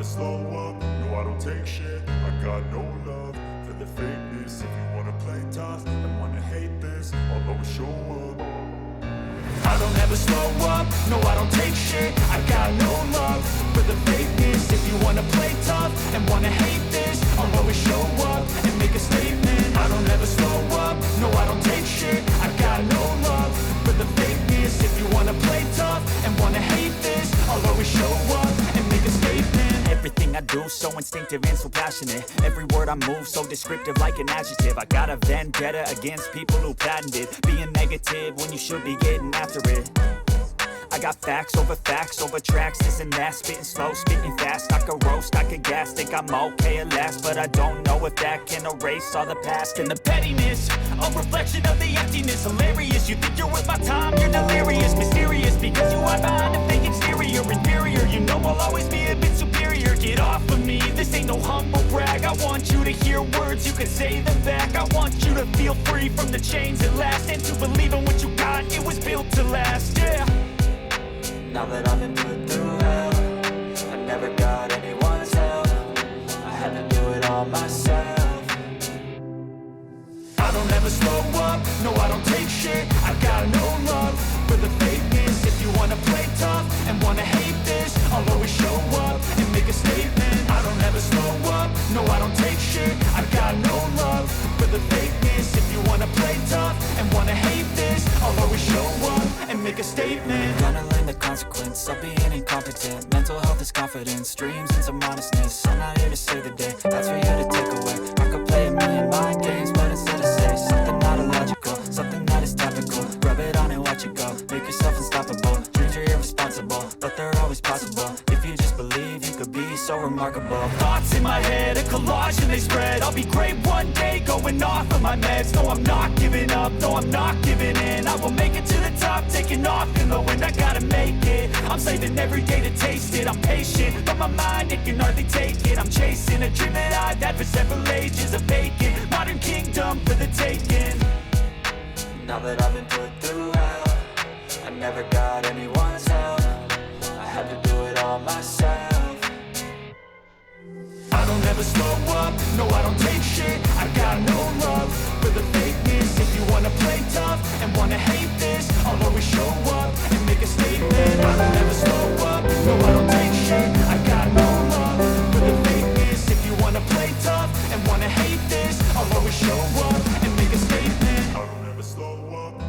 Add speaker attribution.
Speaker 1: slow up, no I don't take shit. I got no love for the fakeness. If you wanna play tough and wanna hate this, I'll always show up. I don't ever slow up, no I don't take shit. I got no love for the fakeness. If you wanna play tough and wanna hate this, I'll always show up and make a statement. I don't ever slow up, no I don't take shit. I got no love for the fakeness. If you wanna play tough and wanna hate this, I'll always show up and make a statement.
Speaker 2: Everything I do so instinctive and so passionate. Every word I move so descriptive like an adjective. I got a vendetta against people who patented being negative when you should be getting after it. I got facts over tracks, this and that. Spitting slow, spitting fast, I could roast, I could gas. Think I'm okay at last, but I don't know if that can erase all the past. And the pettiness, a reflection of the emptiness. Hilarious, you think you're worth my time, you're delirious. Mysterious, because you hide behind a fake exterior. Inferior, you know I'll always be a bit superior. Get off of me, this ain't no humble brag. I want you to hear words, you can say them back. I want you to feel free from the chains at last, and to believe in what you got, it was built to last, yeah.
Speaker 3: Now that I've been put through hell, I never got anyone's help. I had to do it all myself.
Speaker 1: I don't ever slow up, no I don't take shit. I got no love for the fakeness. If you wanna play tough and wanna hate this, I'll always show up and make a statement. I don't ever slow up, no I don't take shit. I got no love for the fakeness. If you wanna play tough and wanna hate this, I'll always show up and make a statement.
Speaker 3: Gonna learn the consequence of being incompetent. Mental health is confidence, dreams and some honestness. I'm not here to save the day, that's for you to take away. I could play a million mind games, but instead I say something not illogical, something that is topical. Rub it on and watch it go, make yourself unstoppable. Dreams are irresponsible, but they're always possible. If you just believe, you could be so remarkable.
Speaker 2: Thoughts in my head, a collage and they spread. I'll be great one day, going off of my meds. No, I'm not giving up, no, I'm not giving in. I will make it to the top, taking off in the wind. I gotta make it, I'm saving every day to taste it. I'm patient, but my mind, it can hardly take it. I'm chasing a dream that I've had for several ages. A vacant, modern kingdom for the taking.
Speaker 3: Now that I've been put through hell, I never got anyone's help. I had to do it all myself.
Speaker 1: I don't ever slow up, no I don't take shit. I got no love for the fakeness. If you wanna play tough and wanna hate this,